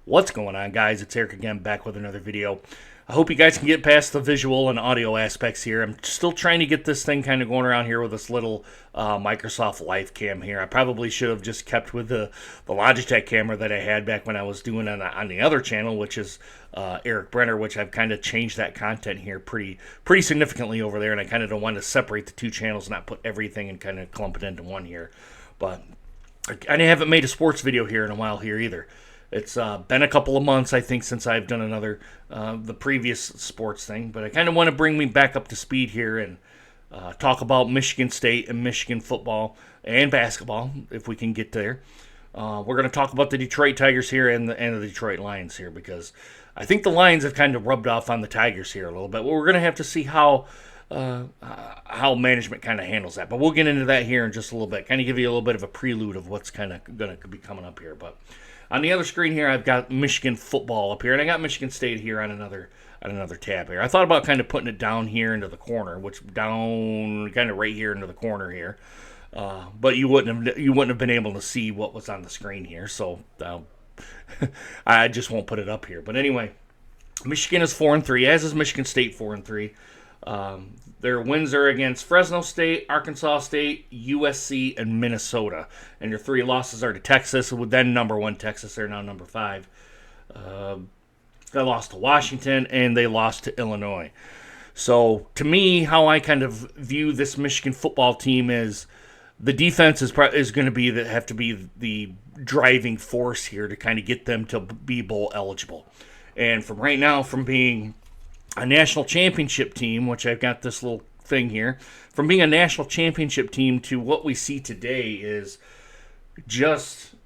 What's going on, guys? It's Eric again, back with another video. I hope you guys can get past the visual and audio aspects here. I'm still trying to get this thing kind of going around here with this little Microsoft Live Cam here. I probably should have just kept with the Logitech camera that I had back when I was doing on the other channel, which is Eric Brenner, which I've kind of changed that content here pretty significantly over there, and I kind of don't want to separate the two channels, not put everything and kind of clump it into one here. But I haven't made a sports video here in a while here either. It's been a couple of months, I think, since I've done another, the previous sports thing. But I kind of want to bring me back up to speed here and talk about Michigan State and Michigan football and basketball, if we can get there. We're going to talk about the Detroit Tigers here and the Detroit Lions here, because I think the Lions have kind of rubbed off on the Tigers here a little bit. Well, we're going to have to see how management kind of handles that. But we'll get into that here in just a little bit, kind of give you a little bit of a prelude of what's kind of going to be coming up here. But on the other screen here, I've got Michigan football up here, and I got Michigan State here on another tab here. I thought about kind of putting it down here into the corner, which down kind of right here into the corner here, but you wouldn't have been able to see what was on the screen here, so I just won't put it up here. But anyway, Michigan is 4-3, as is Michigan State 4-3. Their wins are against Fresno State, Arkansas State, USC, and Minnesota. And your three losses are to Texas, then number 1 Texas. They're now number 5. They lost to Washington, and they lost to Illinois. So, to me, how I kind of view this Michigan football team is the defense is going to have to be the driving force here to kind of get them to be bowl eligible. And from right now, from being a national championship team, which I've got this little thing here, from being a national championship team to what we see today is just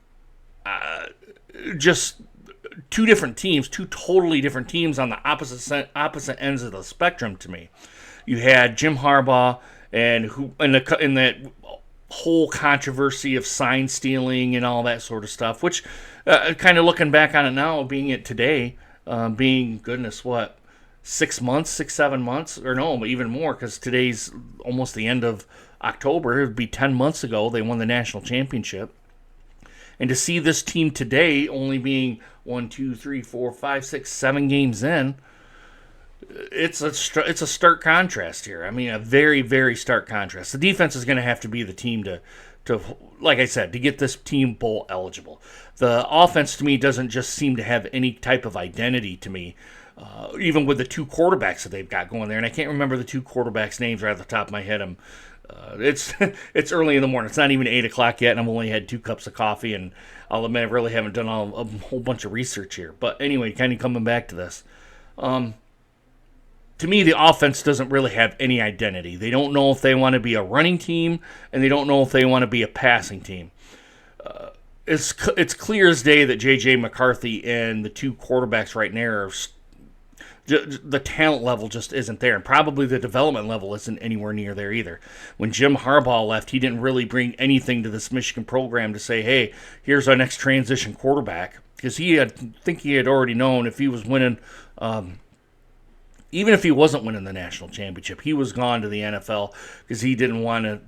two different teams, two totally different teams on the opposite ends of the spectrum to me. You had Jim Harbaugh and who in that whole controversy of sign stealing and all that sort of stuff, which kind of looking back on it now, being it today, being goodness what, 6 months, 7 months, or no, even more, because today's almost the end of October. It would be 10 months ago they won the national championship. And to see this team today only being 1, 2, 3, 4, 5, 6, 7 games in, it's a stark contrast here. I mean, a very, very stark contrast. The defense is going to have to be the team to, like I said, to get this team bowl eligible. The offense, to me, doesn't just seem to have any type of identity to me. Even with the two quarterbacks that they've got going there, and I can't remember the two quarterbacks' names right off the top of my head. It's early in the morning. It's not even 8 o'clock yet, and I've only had 2 cups of coffee, and I'll admit I really haven't done a whole bunch of research here. But anyway, kind of coming back to this. To me, the offense doesn't really have any identity. They don't know if they want to be a running team, and they don't know if they want to be a passing team. It's clear as day that J.J. McCarthy and the two quarterbacks right now are the talent level just isn't there, and probably the development level isn't anywhere near there either. When Jim Harbaugh left, he didn't really bring anything to this Michigan program to say, hey, here's our next transition quarterback, because he had already known if he was winning, even if he wasn't winning the national championship, he was gone to the NFL, because he didn't want to.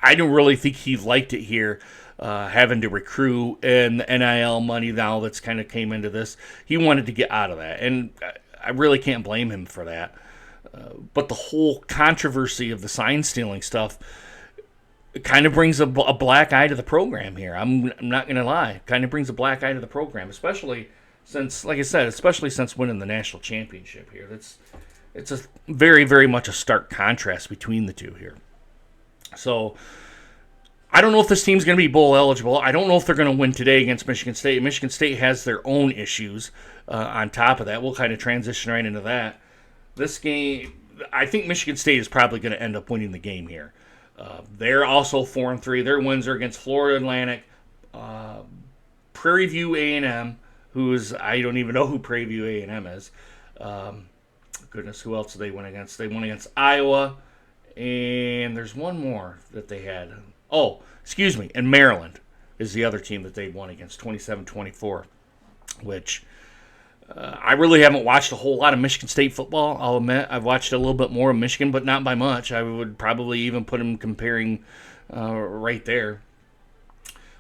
I don't really think he liked it here, having to recruit and the NIL money now that's kind of came into this. He wanted to get out of that, and I really can't blame him for that. But the whole controversy of the sign stealing stuff kind of brings a black eye to the program here. I'm not going to lie. It kind of brings a black eye to the program, especially since, like I said, since winning the national championship here. It's a very, very much a stark contrast between the two here. So I don't know if this team's going to be bowl eligible. I don't know if they're going to win today against Michigan State. Michigan State has their own issues on top of that. We'll kind of transition right into that. This game, I think Michigan State is probably going to end up winning the game here. They're also 4-3. Their wins are against Florida Atlantic, Prairie View A&M, I don't even know who Prairie View A&M is. Goodness, who else did they win against? They won against Iowa, and there's one more that they had. Oh, excuse me, and Maryland is the other team that they won against, 27-24, which I really haven't watched a whole lot of Michigan State football, I'll admit. I've watched a little bit more of Michigan, but not by much. I would probably even put them comparing right there.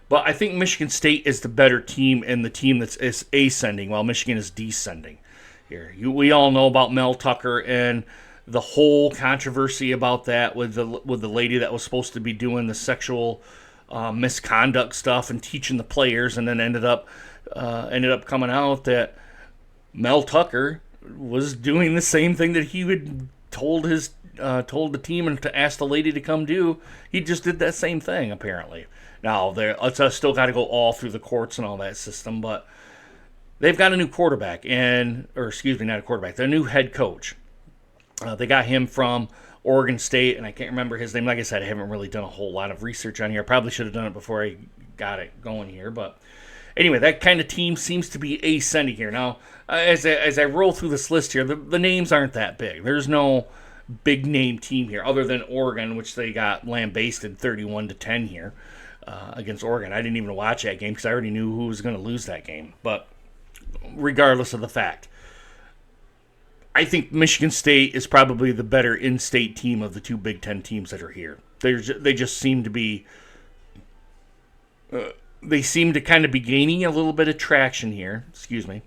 But I think Michigan State is the better team and the team that's is ascending while Michigan is descending here. We all know about Mel Tucker and the whole controversy about that with the lady that was supposed to be doing the sexual misconduct stuff and teaching the players, and then ended up coming out that Mel Tucker was doing the same thing that he had told the team and to ask the lady to come do. He just did that same thing apparently. Now it's still got to go all through the courts and all that system, but they've got a new quarterback not a quarterback, their new head coach. They got him from Oregon State, and I can't remember his name. Like I said, I haven't really done a whole lot of research on here. I probably should have done it before I got it going here. But anyway, that kind of team seems to be ascending here. Now, as I roll through this list here, the names aren't that big. There's no big name team here other than Oregon, which they got lambasted 31-10 here against Oregon. I didn't even watch that game because I already knew who was going to lose that game. But regardless of the fact, I think Michigan State is probably the better in-state team of the two Big Ten teams that are here. They just seem to be, they seem to kind of be gaining a little bit of traction here. Excuse me.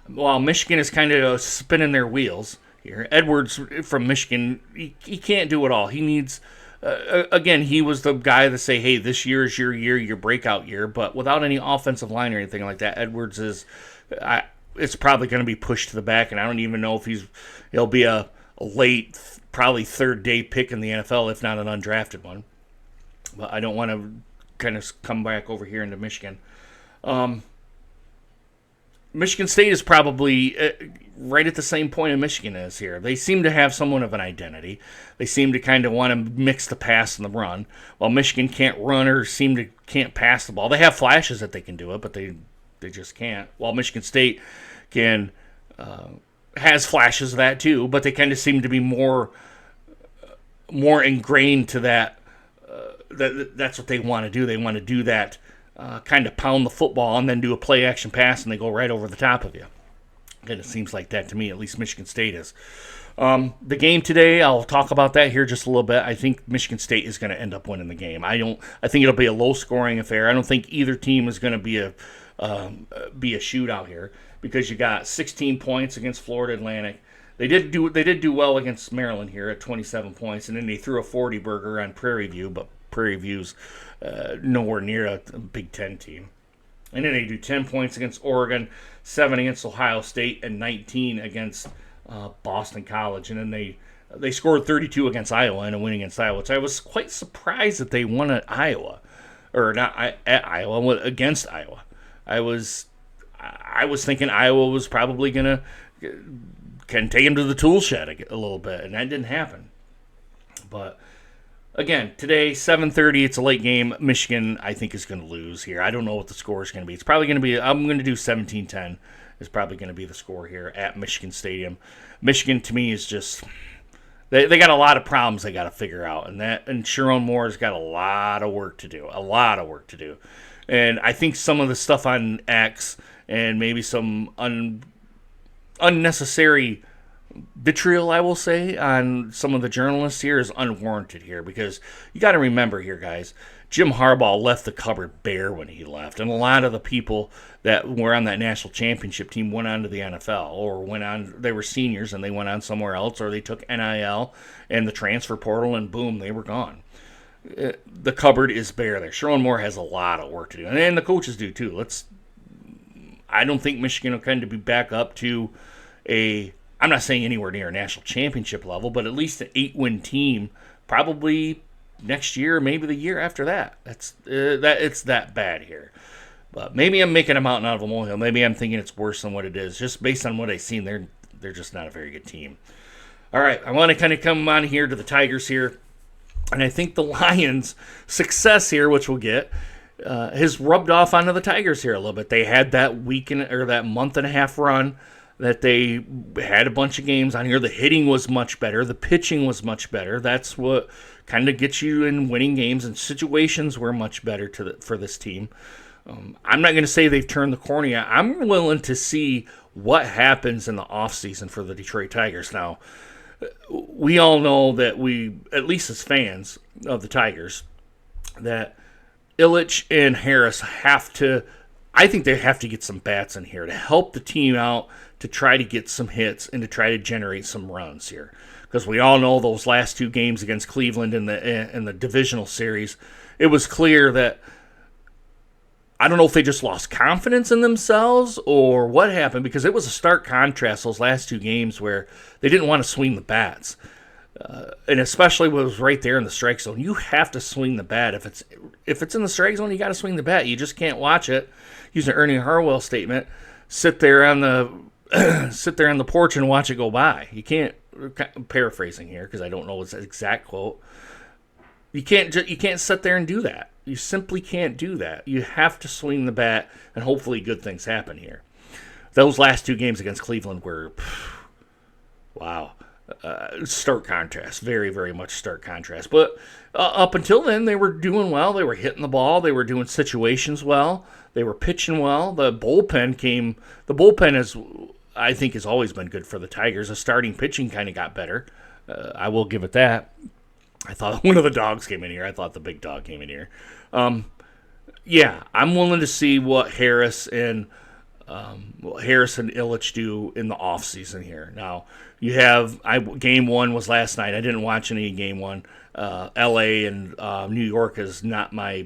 While Michigan is kind of spinning their wheels here. Edwards from Michigan, he can't do it all. He needs, again, he was the guy to say, hey, this year is your year, your breakout year. But without any offensive line or anything like that, Edwards is, it's probably going to be pushed to the back, and I don't even know if he'll be a late, probably third-day pick in the NFL, if not an undrafted one. But I don't want to kind of come back over here into Michigan. Michigan State is probably right at the same point in Michigan is here. They seem to have somewhat of an identity. They seem to kind of want to mix the pass and the run. While Michigan can't run or can't pass the ball. They have flashes that they can do it, but they just can't. While Michigan State has flashes of that too, but they kind of seem to be more ingrained to that. That's what they want to do. They want to do that, kind of pound the football and then do a play action pass, and they go right over the top of you. And it seems like that to me. At least Michigan State is. The game today, I'll talk about that here just a little bit. I think Michigan State is going to end up winning the game. I think it'll be a low scoring affair. I don't think either team is going to be a shootout here, because you got 16 points against Florida Atlantic. They did do well against Maryland here at 27 points, and then they threw a 40 burger on Prairie View, but Prairie View's nowhere near a Big Ten team. And then they do 10 points against Oregon, 7 against Ohio State, and 19 against Boston College. And then they scored 32 against Iowa in a win against Iowa, which I was quite surprised that they won at Iowa, or not at Iowa, against Iowa. I was thinking Iowa was probably gonna can take him to the tool shed a little bit, and that didn't happen. But again, today 7:30, it's a late game. Michigan, I think, is going to lose here. I don't know what the score is going to be. It's probably going to be. I'm going to do 17-10. Is probably going to be the score here at Michigan Stadium. Michigan, to me, is just they got a lot of problems they got to figure out, and Sharon Moore's got a lot of work to do. And I think some of the stuff on X and maybe some unnecessary vitriol, I will say, on some of the journalists here is unwarranted here, because you got to remember here, guys, Jim Harbaugh left the cupboard bare when he left, and a lot of the people that were on that national championship team went on to the NFL, or they were seniors and they went on somewhere else, or they took NIL and the transfer portal, and boom, they were gone. The cupboard is bare there. Sharon Moore has a lot of work to do, and the coaches do too. I don't think Michigan will kind of be back up to I'm not saying anywhere near a national championship level, but at least an 8-win team, probably next year, maybe the year after that. It's that bad here. But maybe I'm making a mountain out of a molehill. Maybe I'm thinking it's worse than what it is. Just based on what I've seen, they're just not a very good team. All right, I want to kind of come on here to the Tigers here. And I think the Lions' success here, which we'll get, has rubbed off onto the Tigers here a little bit. They had that that month and a half run that they had a bunch of games on here. The hitting was much better. The pitching was much better. That's what kind of gets you in winning games, and situations were much better for this team. I'm not going to say they've turned the corner yet. I'm willing to see what happens in the offseason for the Detroit Tigers. Now, we all know that at least as fans of the Tigers, that Illitch and Harris I think they have to get some bats in here to help the team out, to try to get some hits and to try to generate some runs here. Because we all know those last 2 games against Cleveland in the divisional series, it was clear that, I don't know if they just lost confidence in themselves or what happened, because it was a stark contrast those last 2 games where they didn't want to swing the bats. And especially when it was right there in the strike zone. You have to swing the bat. If it's in the strike zone, you got to swing the bat. You just can't watch it. Use an Ernie Harwell statement. Sit there on the porch and watch it go by. You can't. Paraphrasing here because I don't know his exact quote. You can't sit there and do that. You simply can't do that. You have to swing the bat, and hopefully good things happen here. Those last 2 games against Cleveland were, wow. Stark contrast, very, very much stark contrast. But up until then, they were doing well. They were hitting the ball. They were doing situations well. They were pitching well. The bullpen is, I think, has always been good for the Tigers. The starting pitching kind of got better. I will give it that. I thought one of the dogs came in here. I thought the big dog came in here. Yeah, I'm willing to see what Harris and Illitch do in the offseason here. Now, you have game 1 was last night. I didn't watch any game 1. L.A. and New York is not my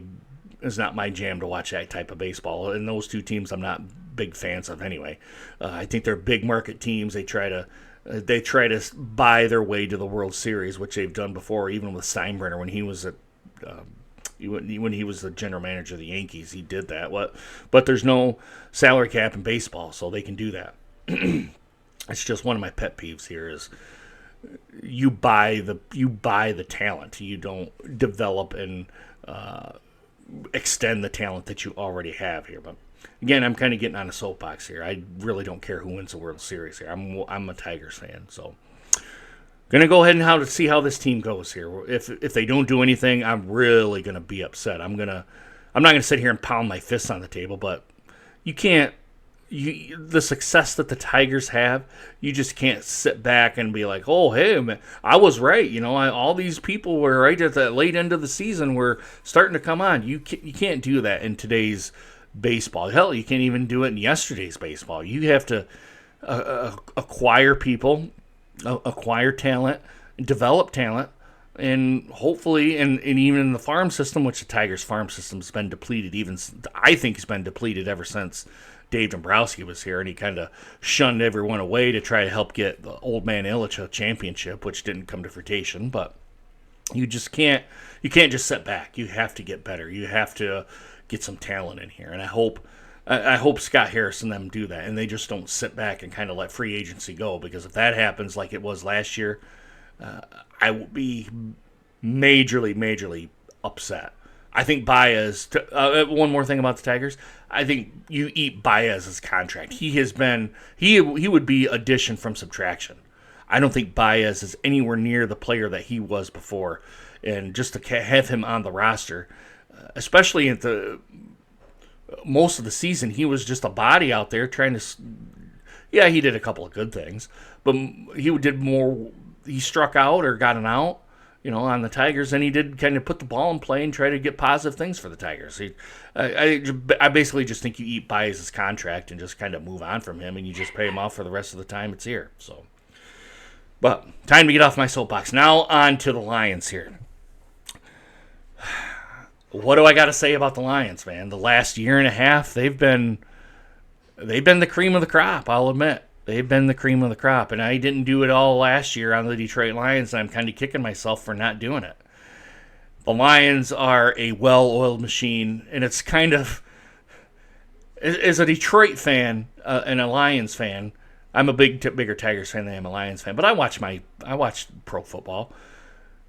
jam to watch that type of baseball. And those 2 teams I'm not big fans of anyway. I think they're big market teams. They try to buy their way to the World Series, which they've done before, even with Steinbrenner when he was when he was the general manager of the Yankees. He did that. But there's no salary cap in baseball, so they can do that. It's just one of my pet peeves here is you buy the talent. You don't develop and extend the talent that you already have here. But again, I'm kind of getting on a soapbox here. I really don't care who wins the World Series here. I'm a Tigers fan, so gonna go ahead and see how this team goes here. If they don't do anything, I'm really gonna be upset. I'm not gonna sit here and pound my fists on the table, but you can't. The success that the Tigers have, you just can't sit back and be like, "Oh, hey, man, I was right." All these people were right at the late end of the season were starting to come on. You can't do that in today's baseball. Hell, you can't even do it in yesterday's baseball. You have to acquire people, acquire talent, develop talent, and hopefully, and even in the farm system, which the Tigers farm system's been depleted. I think it's been depleted ever since Dave Dombrowski was here, and he kind of shunned everyone away to try to help get the old man Illitch a championship, which didn't come to fruition. But you can't just sit back. You have to get better. You have to get some talent in here, and I hope Scott Harris and them do that, and they just don't sit back and kind of let free agency go, because if that happens like it was last year, I will be majorly upset. I think Baez. One more thing about the Tigers. I think you eat Baez's contract. He would be addition from subtraction. I don't think Baez is anywhere near the player that he was before, and just to have him on the roster, especially at the most of the season, he was just a body out there trying to. Yeah, he did a couple of good things, but he did more. He struck out or got an out, on the Tigers, and he did kind of put the ball in play and try to get positive things for the Tigers. I basically just think you eat Baez's contract and just kind of move on from him, and you just pay him off for the rest of the time it's here. So, but time to get off my soapbox. Now on to the Lions here. What do I got to say about the Lions, man? The last year and a half, they've been the cream of the crop, I'll admit. They've been the cream of the crop, and I didn't do it all last year on the Detroit Lions, and I'm kind of kicking myself for not doing it. The Lions are a well-oiled machine, and it's kind of, as a Detroit fan and a Lions fan, I'm a bigger Tigers fan than I am a Lions fan, but I watch pro football.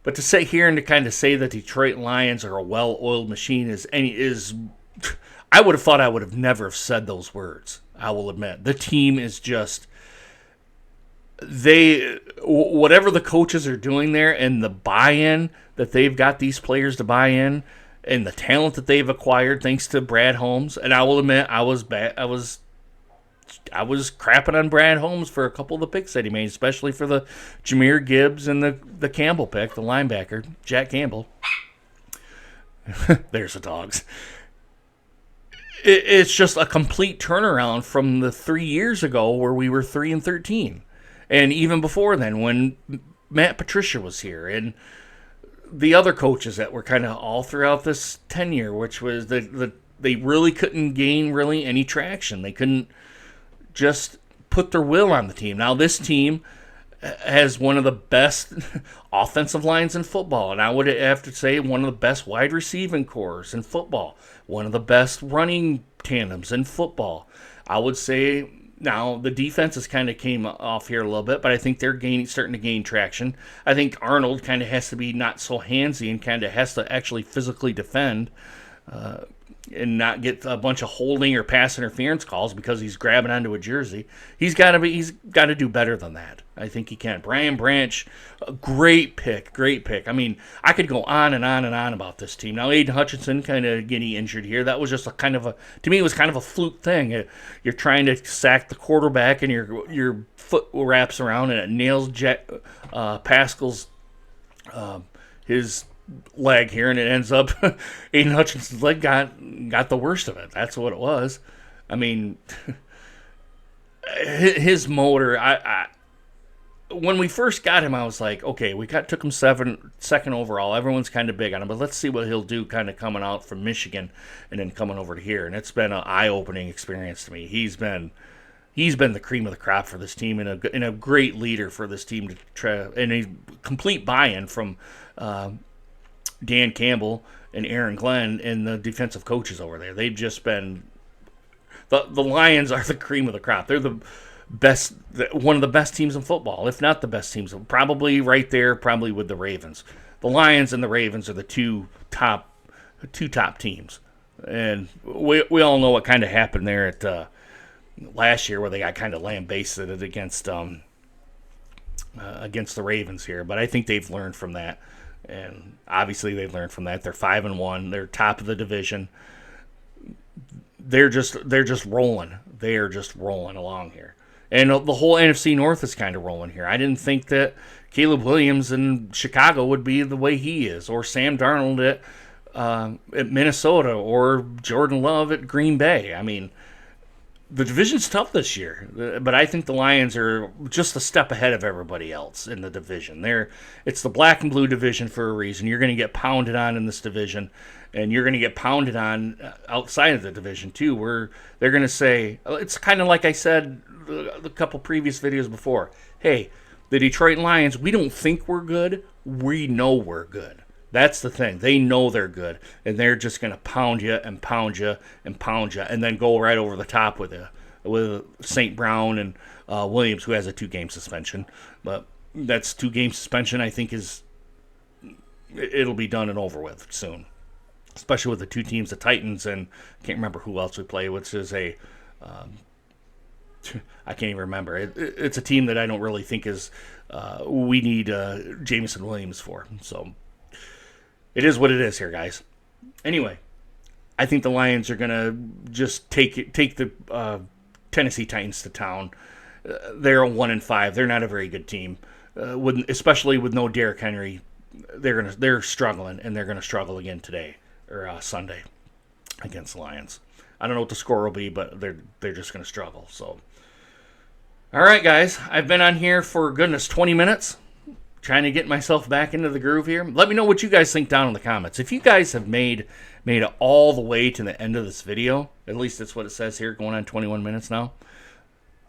But to sit here and to kind of say that Detroit Lions are a well-oiled machine is I would have thought I would have never have said those words. I will admit. The team is just, whatever the coaches are doing there and the buy-in that they've got these players to buy in and the talent that they've acquired thanks to Brad Holmes. And I will admit, I was crapping on Brad Holmes for a couple of the picks that he made, especially for the Jahmyr Gibbs and the Campbell pick, the linebacker, Jack Campbell. There's the dogs. It's just a complete turnaround from the 3 years ago where we were 3-13, and even before then when Matt Patricia was here, and the other coaches that were kind of all throughout this tenure, which was they really couldn't gain really any traction. They couldn't just put their will on the team. Now this team has one of the best offensive lines in football, and I would have to say one of the best wide receiving cores in football, one of the best running tandems in football. I would say now the defense has kind of came off here a little bit, but I think they're starting to gain traction. I think Arnold kind of has to be not so handsy and kind of has to actually physically defend and not get a bunch of holding or pass interference calls because he's grabbing onto a jersey. He's got to do better than that. I think he can. Brian Branch, great pick. I mean, I could go on and on and on about this team. Now, Aiden Hutchinson kind of getting injured here. That was just to me, it was kind of a fluke thing. You're trying to sack the quarterback and your foot wraps around and it nails Pascal's his leg here, and it ends up Aiden Hutchinson's leg got the worst of it. That's what it was. I mean, his motor. When we first got him, I was like, okay, took him second overall. Everyone's kind of big on him, but let's see what he'll do kind of coming out from Michigan and then coming over to here. And it's been an eye-opening experience to me. He's been the cream of the crop for this team and a great leader for this team to try, and a complete buy-in from Dan Campbell and Aaron Glenn and the defensive coaches over there. They've just been the Lions are the cream of the crop. They're the best, one of the best teams in football, if not the best teams. Probably right there, probably with the Ravens. The Lions and the Ravens are the two top teams, and we all know what kind of happened there at last year where they got kind of lambasted against the Ravens here. But I think they've learned from that. And obviously they've learned from that. They're 5-1. They're top of the division. They're just rolling. They are just rolling along here. And the whole NFC North is kind of rolling here. I didn't think that Caleb Williams in Chicago would be the way he is, or Sam Darnold at Minnesota, or Jordan Love at Green Bay. I mean, the division's tough this year, but I think the Lions are just a step ahead of everybody else in the division. It's the black and blue division for a reason. You're going to get pounded on in this division, and you're going to get pounded on outside of the division too, where they're going to say, it's kind of like I said a couple previous videos before, hey, the Detroit Lions, we don't think we're good, we know we're good. That's the thing. They know they're good, and they're just going to pound you and pound you and pound you, and then go right over the top with St. Brown and Williams, who has a 2-game suspension. But that's 2-game suspension, I think, it'll be done and over with soon, especially with the two teams, the Titans, and I can't remember who else we play, which is I can't even remember. It's a team that I don't really think is we need Jameson Williams for, so... It is what it is here, guys. Anyway, I think the Lions are going to just take the Tennessee Titans to town. They're a 1-5. They're not a very good team, especially with no Derrick Henry. They're struggling, and they're going to struggle again today or Sunday against the Lions. I don't know what the score will be, but they're just going to struggle. So, all right, guys, I've been on here for goodness 20 minutes. Trying to get myself back into the groove here. Let me know what you guys think down in the comments. If you guys have made it all the way to the end of this video, at least that's what it says here, going on 21 minutes now,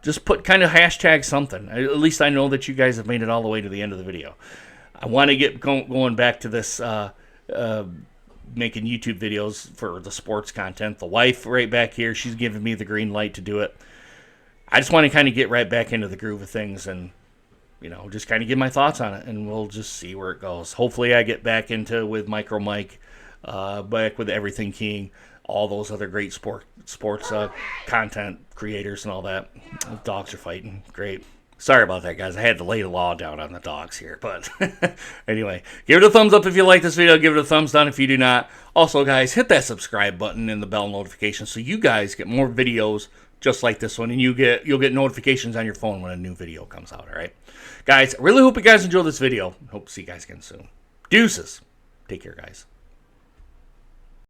just put kind of hashtag something. At least I know that you guys have made it all the way to the end of the video. I want to get going back to this making YouTube videos for the sports content. The wife right back here, she's giving me the green light to do it. I just want to kind of get right back into the groove of things and just kind of give my thoughts on it, and we'll just see where it goes. Hopefully I get back into with Micro Mike, back with Everything King, all those other great sports content creators and all that. The dogs are fighting. Great. Sorry about that, guys. I had to lay the law down on the dogs here. But anyway, give it a thumbs up if you like this video. Give it a thumbs down if you do not. Also, guys, hit that subscribe button and the bell notification so you guys get more videos just like this one, and you'll get notifications on your phone when a new video comes out, all right? Guys, I really hope you guys enjoyed this video. Hope to see you guys again soon. Deuces. Take care, guys.